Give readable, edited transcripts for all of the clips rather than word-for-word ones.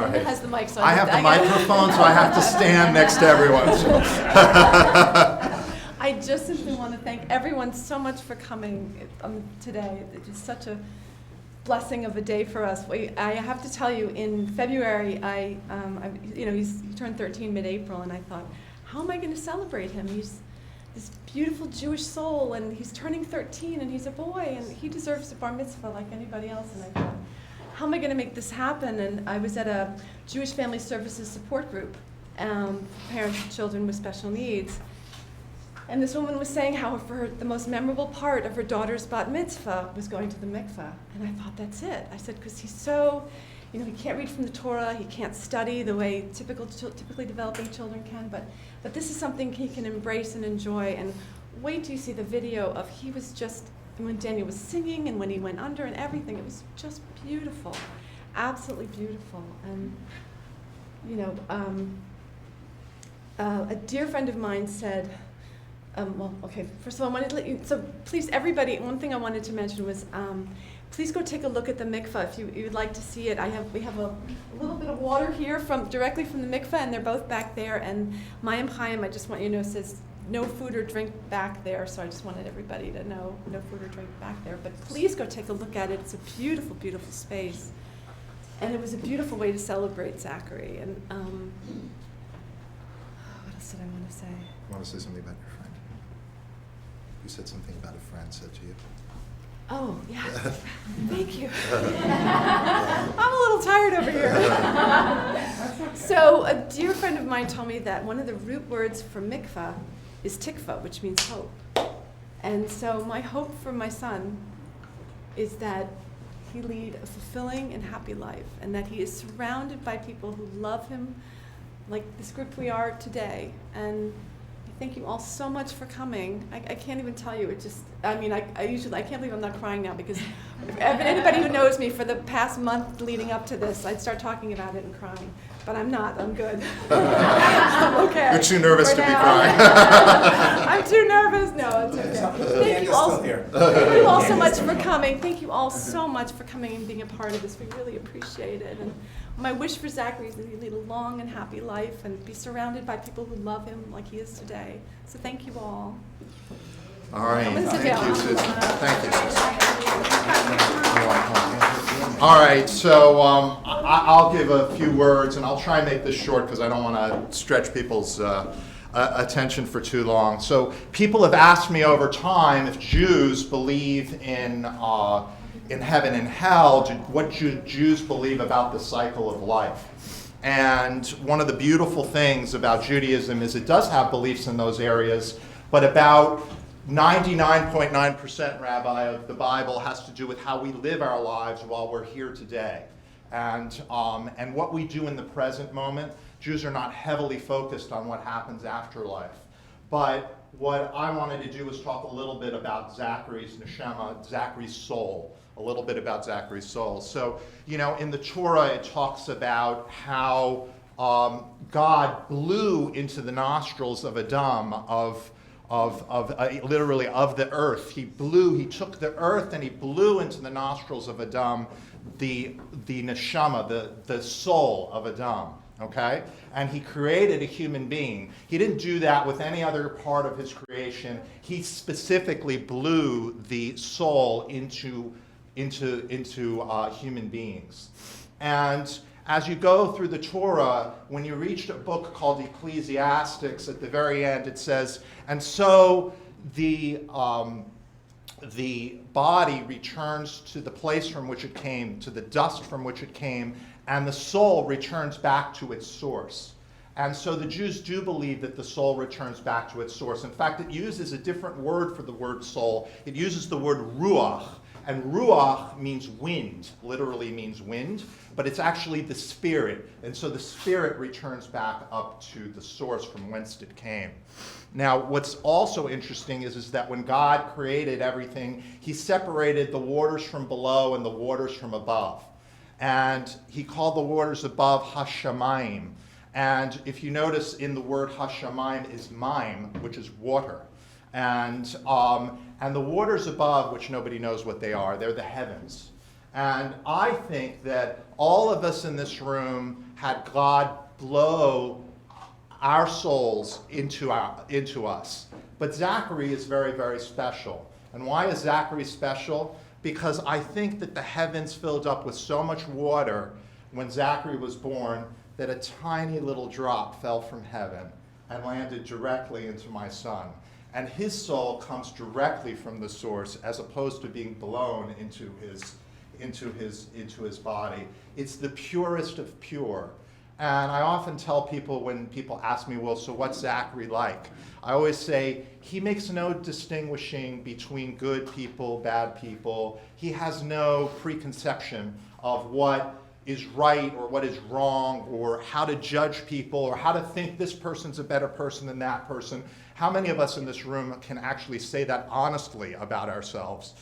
Linda has the mic, so I have the microphone, so I have to stand next to everyone. I just simply want to thank everyone so much for coming today. It's just such a blessing of a day for us. I have to tell you, in February, he turned 13 mid-April, and I thought, how am I going to celebrate him? He's this beautiful Jewish soul, and he's turning 13, and he's a boy, and he deserves a bar mitzvah like anybody else. And I thought, how am I going to make this happen? And I was at a Jewish Family Services support group, parents of children with special needs. And this woman was saying how for her, the most memorable part of her daughter's bat mitzvah was going to the mikveh. And I thought, that's it. I said, because he's so, he can't read from the Torah, he can't study the way typically developing children can, but this is something he can embrace and enjoy. And wait till you see the video of he was just, when Daniel was singing and when he went under and everything, it was just beautiful, absolutely beautiful. And, a dear friend of mine said, first of all, I wanted to let you, so please, everybody, one thing I wanted to mention was, please go take a look at the mikveh if you would like to see it. We have a little bit of water here directly from the mikveh, and they're both back there. And Mayim Chaim, I just want you to know, says no food or drink back there, so I just wanted everybody to know no food or drink back there. But please go take a look at it. It's a beautiful, beautiful space. And it was a beautiful way to celebrate Zachary. And what else did I want to say? I want to say something about your friend. You said something about a friend said to you. Oh, yeah. Thank you. I'm a little tired over here. So a dear friend of mine told me that one of the root words for mikvah is tikva, which means hope. And so my hope for my son is that he lead a fulfilling and happy life, and that he is surrounded by people who love him like this group we are today. And thank you all so much for coming. I can't even tell you. I can't believe I'm not crying now, because anybody who knows me for the past month leading up to this, I'd start talking about it and crying. But I'm not. I'm good. I'm okay. You're too nervous to be crying. I'm too nervous. No, it's okay. Thank you all so much for coming. Thank you all so much for coming and being a part of this. We really appreciate it. And my wish for Zachary is that he lead a long and happy life and be surrounded by people who love him like he is today. So thank you all. All right. Thank you, Susan. Thank you, Susan. All right, so I'll give a few words, and I'll try and make this short because I don't want to stretch people's attention for too long. So people have asked me over time if Jews believe in heaven and hell, what Jews believe about the cycle of life. And one of the beautiful things about Judaism is it does have beliefs in those areas, but about 99.9%, Rabbi, of the Bible has to do with how we live our lives while we're here today. And what we do in the present moment. Jews are not heavily focused on what happens after life. But what I wanted to do was talk a little bit about Zachary's neshama, Zachary's soul. A little bit about Zachary's soul. So, in the Torah it talks about how God blew into the nostrils of Adam, literally of the earth. He took the earth and he blew into the nostrils of Adam the neshama, the soul of Adam. Okay? And he created a human being. He didn't do that with any other part of his creation. He specifically blew the soul into human beings. And as you go through the Torah, when you reach a book called Ecclesiastes, at the very end it says, and so the body returns to the place from which it came, to the dust from which it came, and the soul returns back to its source. And so the Jews do believe that the soul returns back to its source. In fact, it uses a different word for the word soul. It uses the word ruach. And ruach means wind, literally means wind, but it's actually the spirit. And so the spirit returns back up to the source from whence it came. Now, what's also interesting is that when God created everything, he separated the waters from below and the waters from above. And he called the waters above Hashamayim. And if you notice in the word Hashamayim is maim, which is water. And the waters above, which nobody knows what they are, they're the heavens. And I think that all of us in this room had God blow our souls into us. But Zachary is very, very special. And why is Zachary special? Because I think that the heavens filled up with so much water when Zachary was born that a tiny little drop fell from heaven and landed directly into my son. And his soul comes directly from the source as opposed to being blown into his body. It's the purest of pure. And I often tell people when people ask me, well, so what's Zachary like? I always say he makes no distinguishing between good people, bad people. He has no preconception of what is right or what is wrong or how to judge people or how to think this person's a better person than that person. How many of us in this room can actually say that honestly about ourselves?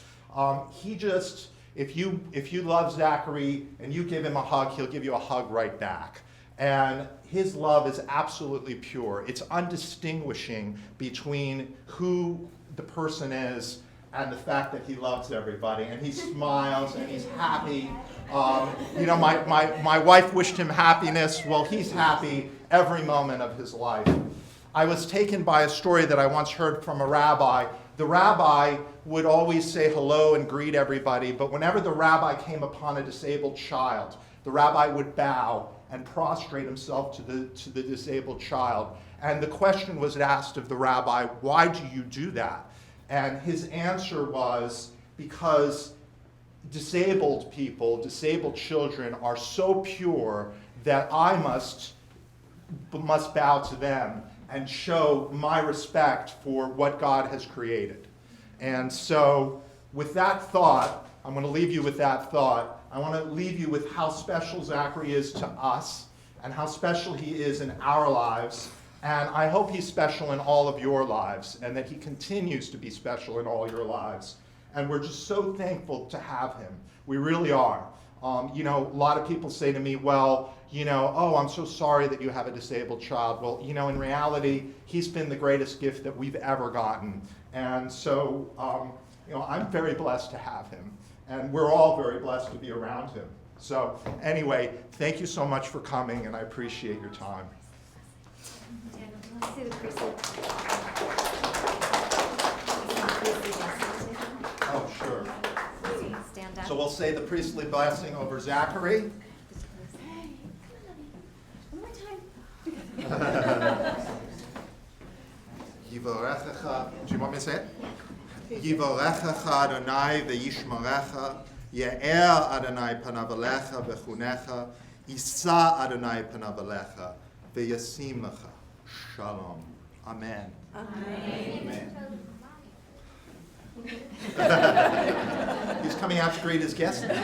If you love Zachary and you give him a hug, he'll give you a hug right back. And his love is absolutely pure. It's undistinguishing between who the person is and the fact that he loves everybody. And he smiles and he's happy. My wife wished him happiness. Well, he's happy every moment of his life. I was taken by a story that I once heard from a rabbi. The rabbi would always say hello and greet everybody, but whenever the rabbi came upon a disabled child, the rabbi would bow and prostrate himself to the disabled child. And the question was asked of the rabbi, why do you do that? And his answer was, because disabled people, disabled children are so pure that I must bow to them and show my respect for what God has created. And so with that thought, I'm going to leave you with that thought. I want to leave you with how special Zachary is to us and how special he is in our lives. And I hope he's special in all of your lives and that he continues to be special in all your lives. And we're just so thankful to have him. We really are. A lot of people say to me, well, oh, I'm so sorry that you have a disabled child. Well, in reality, he's been the greatest gift that we've ever gotten. And so, I'm very blessed to have him. And we're all very blessed to be around him. So anyway, thank you so much for coming, and I appreciate your time. Daniel, do you want to say the priestly? Oh, sure. Stand up. So we'll say the priestly blessing over Zachary. Hey, come on, one more time. Yivorechecha. Do you want me to say it? Yivorechecha Adonai ve'yishmerecha, Ye'er Adonai panav alecha v'chunecha, Yisa Adonai panav alecha, ve'yasim lecha. Shalom. Amen. Amen. Amen. He's coming out to greet his guests now.